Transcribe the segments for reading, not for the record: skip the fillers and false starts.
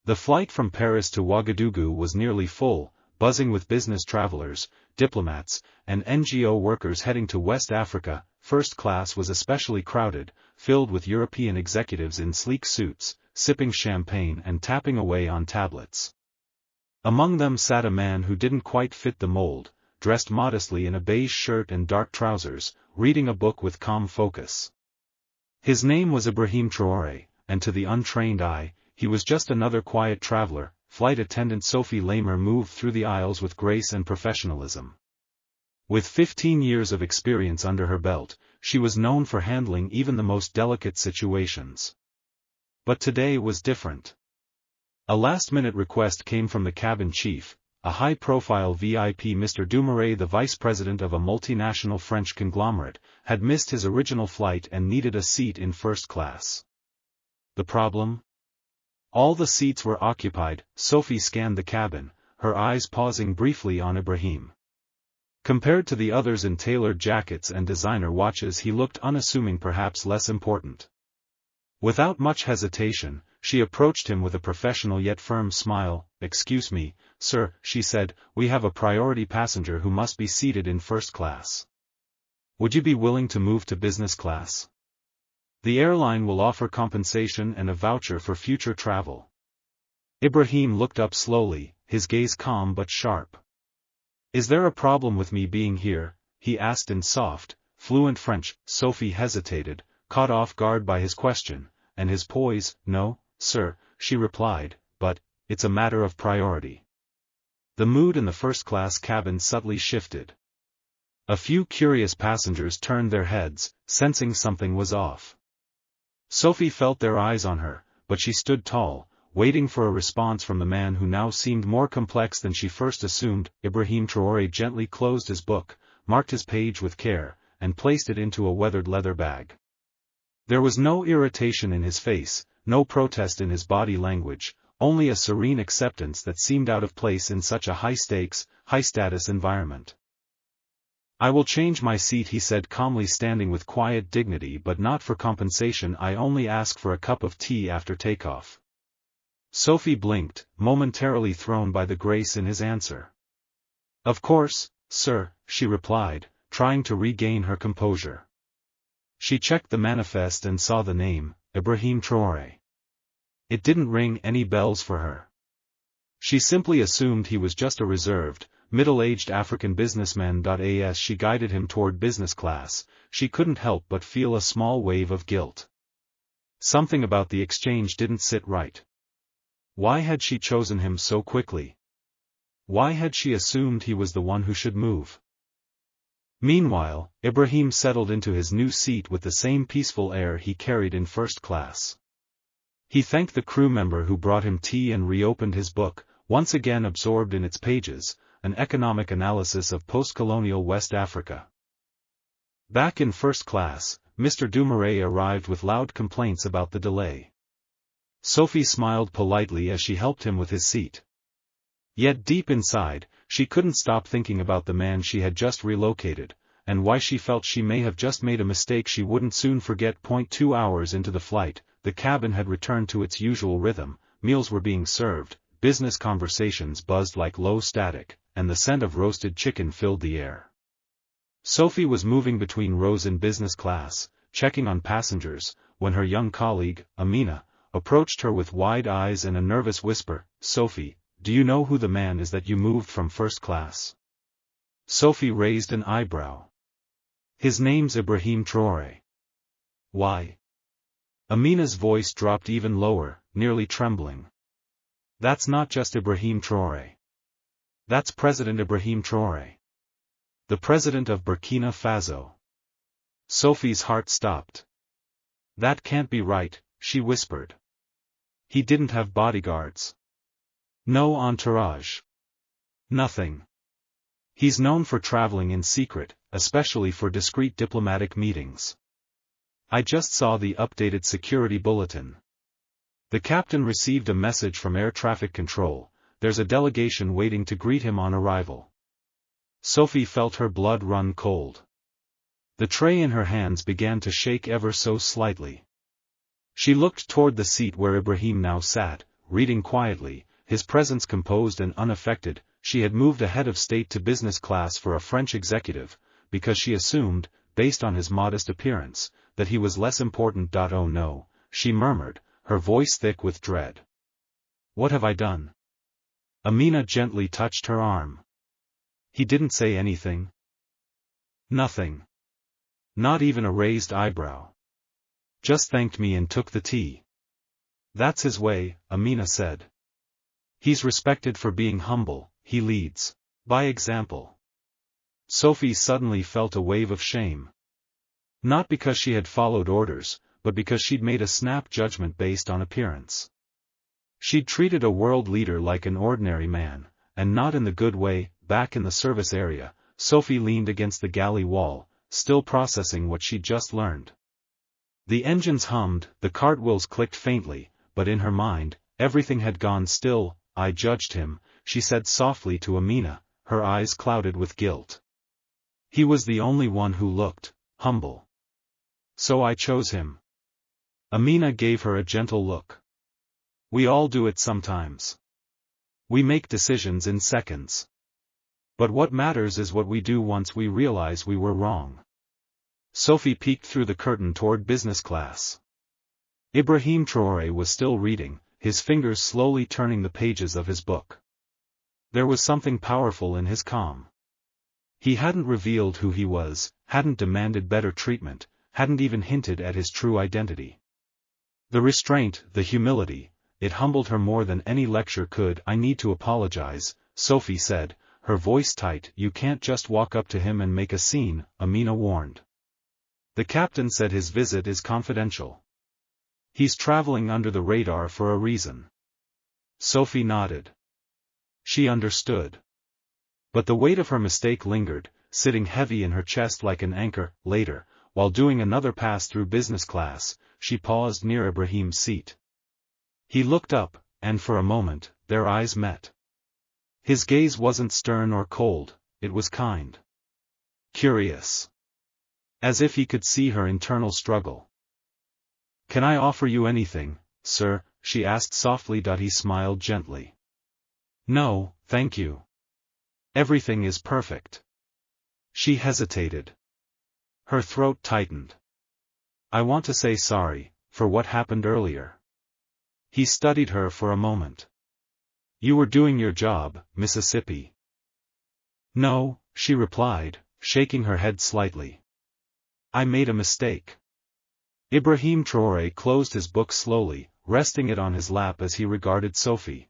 The flight from Paris to Ouagadougou was nearly full, buzzing with business travelers, diplomats, and NGO workers heading to West Africa. First class was especially crowded, filled with European executives in sleek suits, sipping champagne and tapping away on tablets. Among them sat a man who didn't quite fit the mold, dressed modestly in a beige shirt and dark trousers, reading a book with calm focus. His name was IBRAHIM Traoré, and to the untrained eye, he was just another quiet traveler. Flight attendant Sophie Lamer moved through the aisles with grace and professionalism. With 15 years of experience under her belt, she was known for handling even the most delicate situations. But today was different. A last-minute request came from the cabin chief, a high-profile VIP. Mr. Dumouriez, the vice president of a multinational French conglomerate, had missed his original flight and needed a seat in first class. The problem? All the seats were occupied. Sophie scanned the cabin, her eyes pausing briefly on IBRAHIM. Compared to the others in tailored jackets and designer watches, he looked unassuming, perhaps less important. Without much hesitation, she approached him with a professional yet firm smile. "Excuse me, sir," she said, "we have a priority passenger who must be seated in first class. Would you be willing to move to business class? The airline will offer compensation and a voucher for future travel." IBRAHIM looked up slowly, his gaze calm but sharp. "Is there a problem with me being here?" he asked in soft, fluent French. Sophie hesitated, caught off guard by his question, and his poise. "No, sir," she replied, "but it's a matter of priority." The mood in the first-class cabin subtly shifted. A few curious passengers turned their heads, sensing something was off. Sophie felt their eyes on her, but she stood tall, waiting for a response from the man who now seemed more complex than she first assumed. IBRAHIM Traoré gently closed his book, marked his page with care, and placed it into a weathered leather bag. There was no irritation in his face, no protest in his body language, only a serene acceptance that seemed out of place in such a high-stakes, high-status environment. "I will change my seat," he said calmly, standing with quiet dignity, "but not for compensation. I only ask for a cup of tea after takeoff." Sophie blinked, momentarily thrown by the grace in his answer. "Of course, sir," she replied, trying to regain her composure. She checked the manifest and saw the name, IBRAHIM Traoré. It didn't ring any bells for her. She simply assumed he was just a reserved, middle-aged African businessman. As she guided him toward business class, she couldn't help but feel a small wave of guilt. Something about the exchange didn't sit right. Why had she chosen him so quickly? Why had she assumed he was the one who should move? Meanwhile, IBRAHIM settled into his new seat with the same peaceful air he carried in first class. He thanked the crew member who brought him tea and reopened his book, once again absorbed in its pages, an economic analysis of post-colonial West Africa. Back in first class, Mr. Dumouriez arrived with loud complaints about the delay. Sophie smiled politely as she helped him with his seat. Yet deep inside, she couldn't stop thinking about the man she had just relocated, and why she felt she may have just made a mistake she wouldn't soon forget. 2 hours into the flight, the cabin had returned to its usual rhythm, meals were being served, business conversations buzzed like low static, and the scent of roasted chicken filled the air. Sophie was moving between rows in business class, checking on passengers, when her young colleague, Amina, approached her with wide eyes and a nervous whisper. "Sophie, do you know who the man is that you moved from first class?" Sophie raised an eyebrow. "His name's IBRAHIM Traoré." "Why?" Amina's voice dropped even lower, nearly trembling. "That's not just IBRAHIM Traoré. That's President IBRAHIM Traoré. The president of Burkina Faso." Sophie's heart stopped. "That can't be right," she whispered. "He didn't have bodyguards. No entourage. Nothing. He's known for traveling in secret, especially for discreet diplomatic meetings. I just saw the updated security bulletin. The captain received a message from air traffic control. There's a delegation waiting to greet him on arrival." Sophie felt her blood run cold. The tray in her hands began to shake ever so slightly. She looked toward the seat where IBRAHIM now sat, reading quietly, his presence composed and unaffected. She had moved a head of state to business class for a French executive, because she assumed, based on his modest appearance, that he was less important. Oh no, she murmured, her voice thick with dread. What have I done? Amina gently touched her arm. He didn't say anything. Nothing. Not even a raised eyebrow. Just thanked me and took the tea. That's his way, Amina said. He's respected for being humble, he leads by example. Sophie suddenly felt a wave of shame. Not because she had followed orders, but because she'd made a snap judgment based on appearance. She'd treated a world leader like an ordinary man, and not in the good way. Back in the service area, Sophie leaned against the galley wall, still processing what she'd just learned. The engines hummed, the cartwheels clicked faintly, but in her mind, everything had gone still. I judged him, she said softly to Amina, her eyes clouded with guilt. He was the only one who looked humble. So I chose him. Amina gave her a gentle look. We all do it sometimes. We make decisions in seconds. But what matters is what we do once we realize we were wrong. Sophie peeked through the curtain toward business class. IBRAHIM Traoré was still reading, his fingers slowly turning the pages of his book. There was something powerful in his calm. He hadn't revealed who he was, hadn't demanded better treatment, hadn't even hinted at his true identity. The restraint, the humility, it humbled her more than any lecture could. I need to apologize, Sophie said, her voice tight. You can't just walk up to him and make a scene, Amina warned. The captain said his visit is confidential. He's traveling under the radar for a reason. Sophie nodded. She understood. But the weight of her mistake lingered, sitting heavy in her chest like an anchor. Later, while doing another pass through business class, she paused near Ibrahim's seat. He looked up, and for a moment, their eyes met. His gaze wasn't stern or cold, it was kind. Curious. As if he could see her internal struggle. Can I offer you anything, sir? She asked softly. He smiled gently. No, thank you. Everything is perfect. She hesitated. Her throat tightened. I want to say sorry, for what happened earlier. He studied her for a moment. You were doing your job, Mississippi. No, she replied, shaking her head slightly. I made a mistake. Ibrahim Traoré closed his book slowly, resting it on his lap as he regarded Sophie.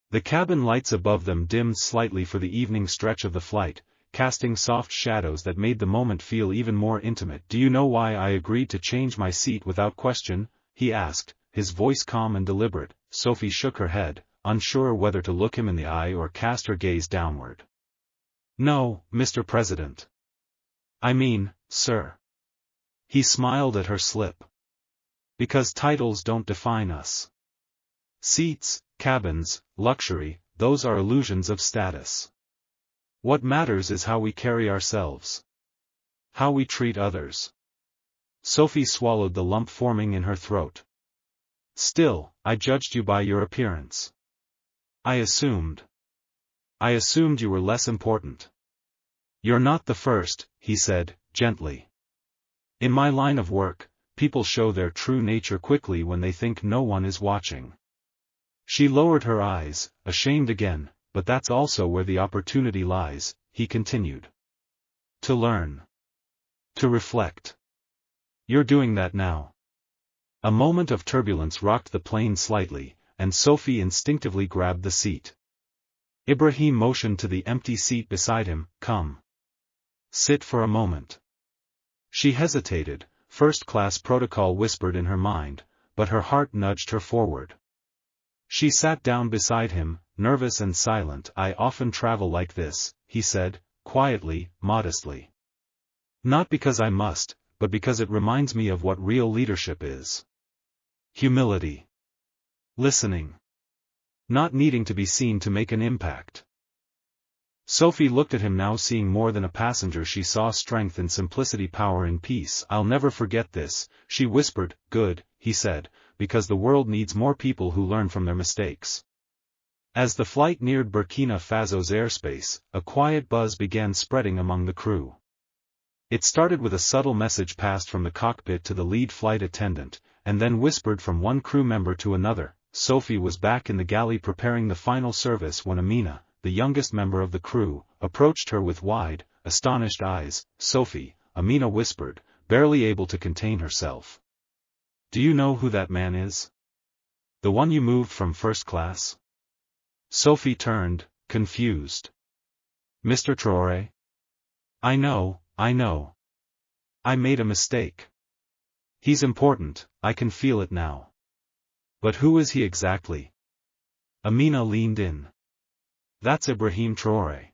The cabin lights above them dimmed slightly for the evening stretch of the flight, casting soft shadows that made the moment feel even more intimate. Do you know why I agreed to change my seat without question? He asked, his voice calm and deliberate. Sophie shook her head, unsure whether to look him in the eye or cast her gaze downward. No, Mr. President. I mean, sir. He smiled at her slip. Because titles don't define us. Seats, cabins, luxury, those are illusions of status. What matters is how we carry ourselves. How we treat others. Sophie swallowed the lump forming in her throat. Still, I judged you by your appearance. I assumed you were less important. You're not the first, he said, gently. In my line of work, people show their true nature quickly when they think no one is watching. She lowered her eyes, ashamed again, but that's also where the opportunity lies, he continued. To learn. To reflect. You're doing that now. A moment of turbulence rocked the plane slightly, and Sophie instinctively grabbed the seat. Ibrahim motioned to the empty seat beside him. Come. Sit for a moment. She hesitated, first-class protocol whispered in her mind, but her heart nudged her forward. She sat down beside him, nervous and silent. I often travel like this, he said, quietly, modestly. Not because I must, but because it reminds me of what real leadership is. Humility. Listening. Not needing to be seen to make an impact. Sophie looked at him now, seeing more than a passenger. She saw strength in simplicity, power in peace. I'll never forget this, she whispered. Good, he said, because the world needs more people who learn from their mistakes. As the flight neared Burkina Faso's airspace, a quiet buzz began spreading among the crew. It started with a subtle message passed from the cockpit to the lead flight attendant, and then whispered from one crew member to another. Sophie was back in the galley preparing the final service when Amina, the youngest member of the crew, approached her with wide, astonished eyes. "Sophie," Amina whispered, barely able to contain herself. "Do you know who that man is? The one you moved from first class?" Sophie turned, confused. "Mr. Traore? I know. I made a mistake. He's important, I can feel it now. But who is he exactly?" Amina leaned in. "That's Ibrahim Traore,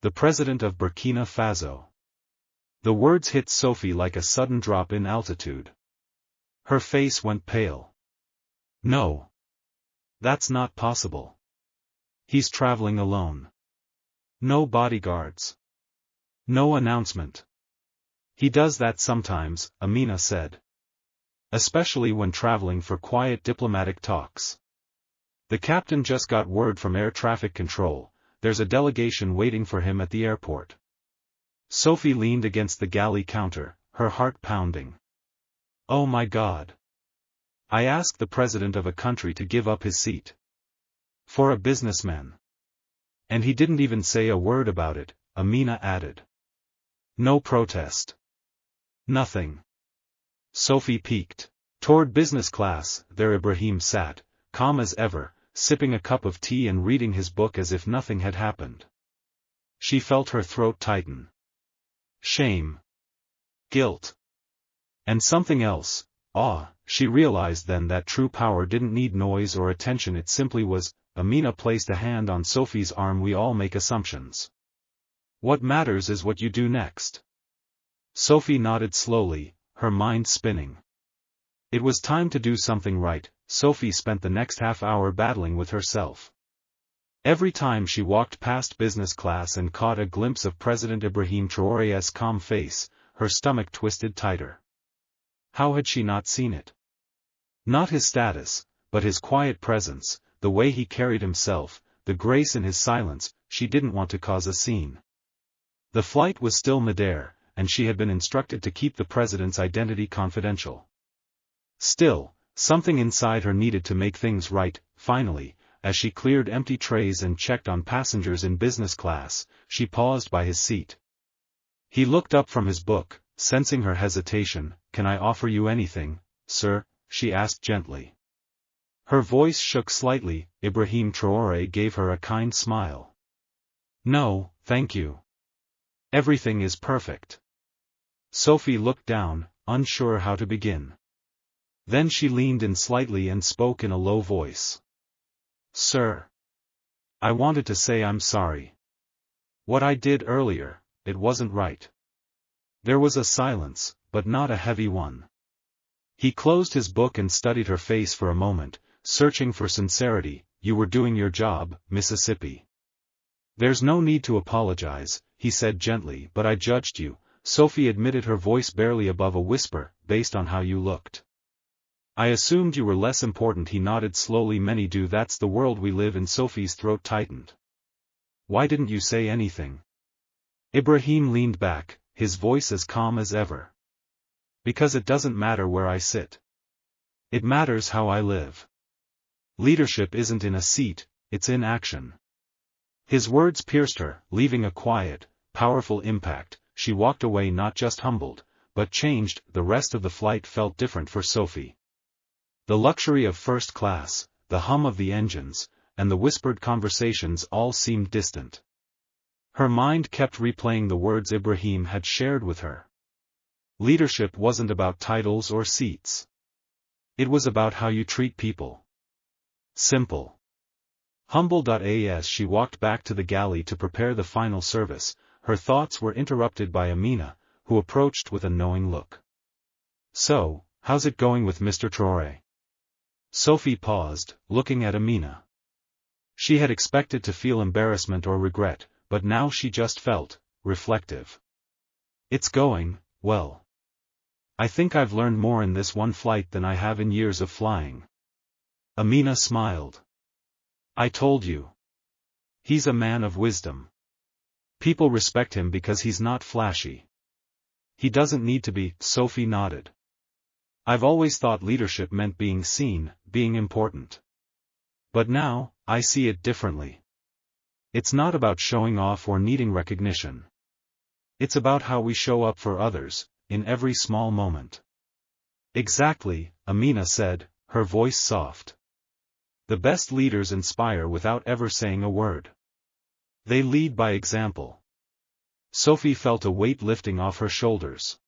the president of Burkina Faso." The words hit Sophie like a sudden drop in altitude. Her face went pale. "No. That's not possible. He's traveling alone. No bodyguards. No announcement." "He does that sometimes," Amina said. "Especially when traveling for quiet diplomatic talks. The captain just got word from air traffic control, there's a delegation waiting for him at the airport." Sophie leaned against the galley counter, her heart pounding. "Oh my God. I asked the president of a country to give up his seat. For a businessman. And he didn't even say a word about it," Amina added. "No protest. Nothing." Sophie peeked. Toward business class, there Ibrahim sat, calm as ever, sipping a cup of tea and reading his book as if nothing had happened. She felt her throat tighten. Shame. Guilt. And something else, awe. She realized then that true power didn't need noise or attention, it simply was. Amina placed a hand on Sophie's arm. "We all make assumptions. What matters is what you do next." Sophie nodded slowly, her mind spinning. It was time to do something right. Sophie spent the next half-hour battling with herself. Every time she walked past business class and caught a glimpse of President Ibrahim Traore's calm face, her stomach twisted tighter. How had she not seen it? Not his status, but his quiet presence, the way he carried himself, the grace in his silence. She didn't want to cause a scene. The flight was still midair, and she had been instructed to keep the president's identity confidential. Still, something inside her needed to make things right. Finally, as she cleared empty trays and checked on passengers in business class, she paused by his seat. He looked up from his book, sensing her hesitation. "Can I offer you anything, sir?" she asked gently. Her voice shook slightly. Ibrahim Traore gave her a kind smile. "No, thank you. Everything is perfect." Sophie looked down, unsure how to begin. Then she leaned in slightly and spoke in a low voice. "Sir. I wanted to say I'm sorry. What I did earlier, it wasn't right." There was a silence, but not a heavy one. He closed his book and studied her face for a moment, searching for sincerity. "You were doing your job, Mississippi. There's no need to apologize," he said gently. "But I judged you," Sophie admitted, her voice barely above a whisper, "based on how you looked. I assumed you were less important." He nodded slowly. "Many do. That's the world we live in." Sophie's throat tightened. "Why didn't you say anything?" Ibrahim leaned back, his voice as calm as ever. "Because it doesn't matter where I sit. It matters how I live. Leadership isn't in a seat, it's in action." His words pierced her, leaving a quiet, powerful impact. She walked away not just humbled, but changed. The rest of the flight felt different for Sophie. The luxury of first class, the hum of the engines, and the whispered conversations all seemed distant. Her mind kept replaying the words Ibrahim had shared with her. Leadership wasn't about titles or seats. It was about how you treat people. Simple. Humble. As she walked back to the galley to prepare the final service, her thoughts were interrupted by Amina, who approached with a knowing look. "So, how's it going with Mr. Traore?" Sophie paused, looking at Amina. She had expected to feel embarrassment or regret, but now she just felt reflective. "It's going well. I think I've learned more in this one flight than I have in years of flying. Amina smiled. I told you. He's a man of wisdom. People respect him because he's not flashy. He doesn't need to be, Sophie nodded. I've always thought leadership meant being seen, being important. But now, I see it differently. It's not about showing off or needing recognition. It's about how we show up for others, in every small moment. Exactly, Amina said, her voice soft. The best leaders inspire without ever saying a word. They lead by example. Sophie felt a weight lifting off her shoulders.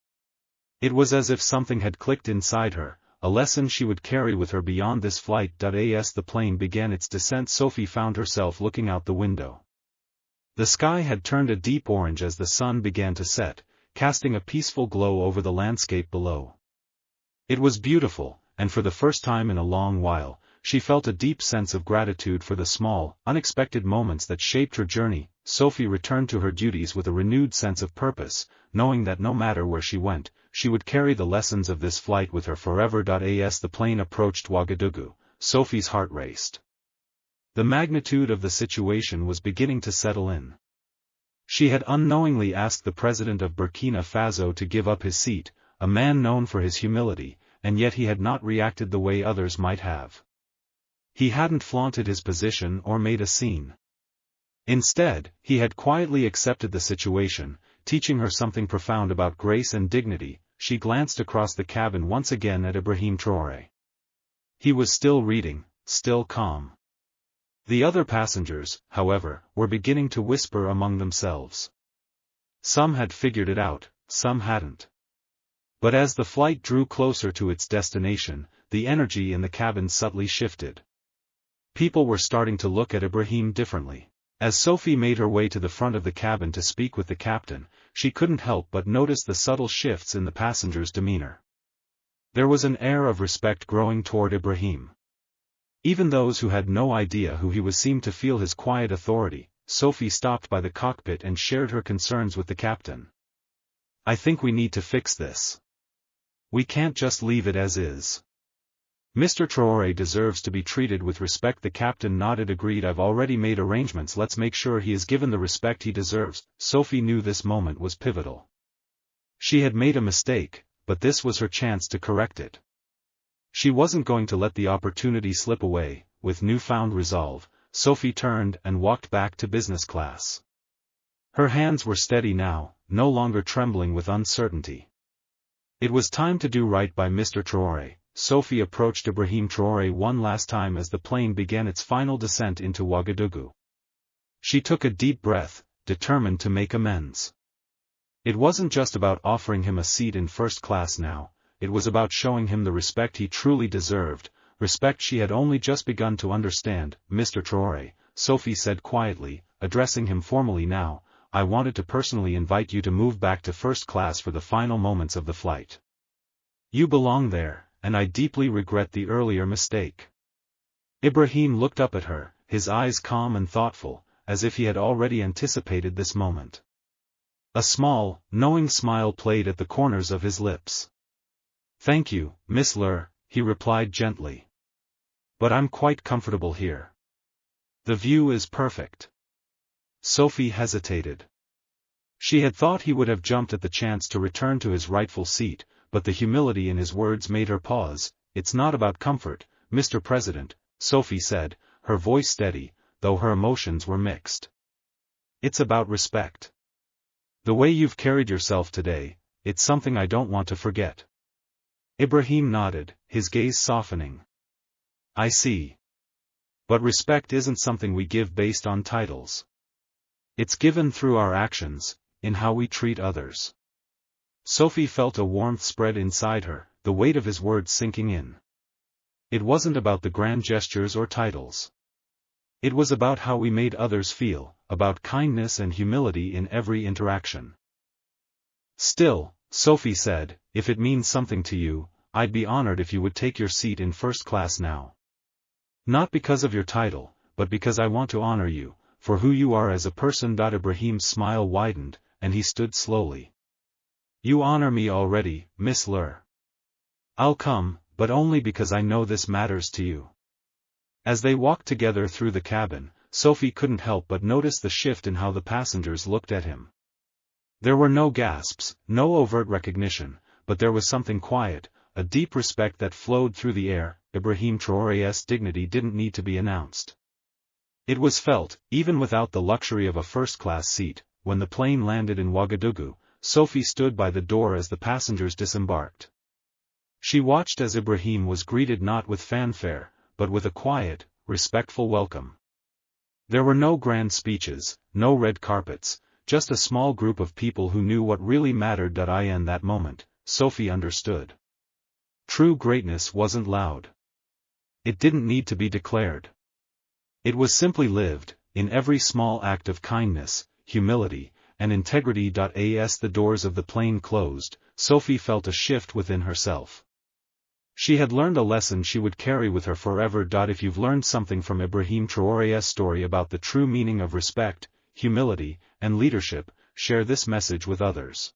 It was as if something had clicked inside her, a lesson she would carry with her beyond this flight. As the plane began its descent, Sophie found herself looking out the window. The sky had turned a deep orange as the sun began to set, casting a peaceful glow over the landscape below. It was beautiful, and for the first time in a long while, she felt a deep sense of gratitude for the small, unexpected moments that shaped her journey. Sophie returned to her duties with a renewed sense of purpose, knowing that no matter where she went, she would carry the lessons of this flight with her forever. As the plane approached Ouagadougou, Sophie's heart raced. The magnitude of the situation was beginning to settle in. She had unknowingly asked the president of Burkina Faso to give up his seat, a man known for his humility, and yet he had not reacted the way others might have. He hadn't flaunted his position or made a scene. Instead, he had quietly accepted the situation, teaching her something profound about grace and dignity. She glanced across the cabin once again at IBRAHIM Traoré. He was still reading, still calm. The other passengers, however, were beginning to whisper among themselves. Some had figured it out, some hadn't. But as the flight drew closer to its destination, the energy in the cabin subtly shifted. People were starting to look at IBRAHIM differently. As Sophie made her way to the front of the cabin to speak with the captain, she couldn't help but notice the subtle shifts in the passengers' demeanor. There was an air of respect growing toward IBRAHIM. Even those who had no idea who he was seemed to feel his quiet authority. Sophie stopped by the cockpit and shared her concerns with the captain. I think we need to fix this. We can't just leave it as is. Mr. Traoré deserves to be treated with respect. The captain nodded. Agreed. I've already made arrangements. Let's make sure he is given the respect he deserves. Sophie knew this moment was pivotal. She had made a mistake, but this was her chance to correct it. She wasn't going to let the opportunity slip away. With newfound resolve, Sophie turned and walked back to business class. Her hands were steady now, no longer trembling with uncertainty. It was time to do right by Mr. Traoré. Sophie approached IBRAHIM Traoré one last time as the plane began its final descent into Ouagadougou. She took a deep breath, determined to make amends. It wasn't just about offering him a seat in first class now, it was about showing him the respect he truly deserved, respect she had only just begun to understand. Mr. Traoré, Sophie said quietly, addressing him formally now, I wanted to personally invite you to move back to first class for the final moments of the flight. You belong there, and I deeply regret the earlier mistake. IBRAHIM looked up at her, his eyes calm and thoughtful, as if he had already anticipated this moment. A small, knowing smile played at the corners of his lips. Thank you, Miss Lur, he replied gently. But I'm quite comfortable here. The view is perfect. Sophie hesitated. She had thought he would have jumped at the chance to return to his rightful seat, but the humility in his words made her pause. It's not about comfort, Mr. President, Sophie said, her voice steady, though her emotions were mixed. It's about respect. The way you've carried yourself today, it's something I don't want to forget. IBRAHIM nodded, his gaze softening. I see. But respect isn't something we give based on titles. It's given through our actions, in how we treat others. Sophie felt a warmth spread inside her, the weight of his words sinking in. It wasn't about the grand gestures or titles. It was about how we made others feel, about kindness and humility in every interaction. Still, Sophie said, if it means something to you, I'd be honored if you would take your seat in first class now. Not because of your title, but because I want to honor you, for who you are as a person. IBRAHIM's smile widened, and he stood slowly. You honor me already, Miss Lur. I'll come, but only because I know this matters to you. As they walked together through the cabin, Sophie couldn't help but notice the shift in how the passengers looked at him. There were no gasps, no overt recognition, but there was something quiet, a deep respect that flowed through the air. IBRAHIM Traore's dignity didn't need to be announced. It was felt, even without the luxury of a first-class seat. When the plane landed in Ouagadougou, Sophie stood by the door as the passengers disembarked. She watched as Ibrahim was greeted not with fanfare, but with a quiet, respectful welcome. There were no grand speeches, no red carpets, just a small group of people who knew what really mattered. In that moment, Sophie understood. True greatness wasn't loud. It didn't need to be declared. It was simply lived, in every small act of kindness, humility, and integrity. As the doors of the plane closed, Sophie felt a shift within herself. She had learned a lesson she would carry with her forever. If you've learned something from IBRAHIM Traore's story about the true meaning of respect, humility, and leadership, share this message with others.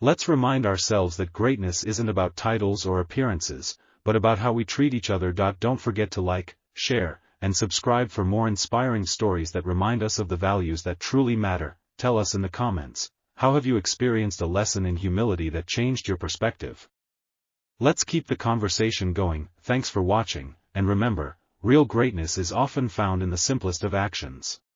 Let's remind ourselves that greatness isn't about titles or appearances, but about how we treat each other. Don't forget to like, share, and subscribe for more inspiring stories that remind us of the values that truly matter. Tell us in the comments, how have you experienced a lesson in humility that changed your perspective? Let's keep the conversation going. Thanks for watching, and remember, real greatness is often found in the simplest of actions.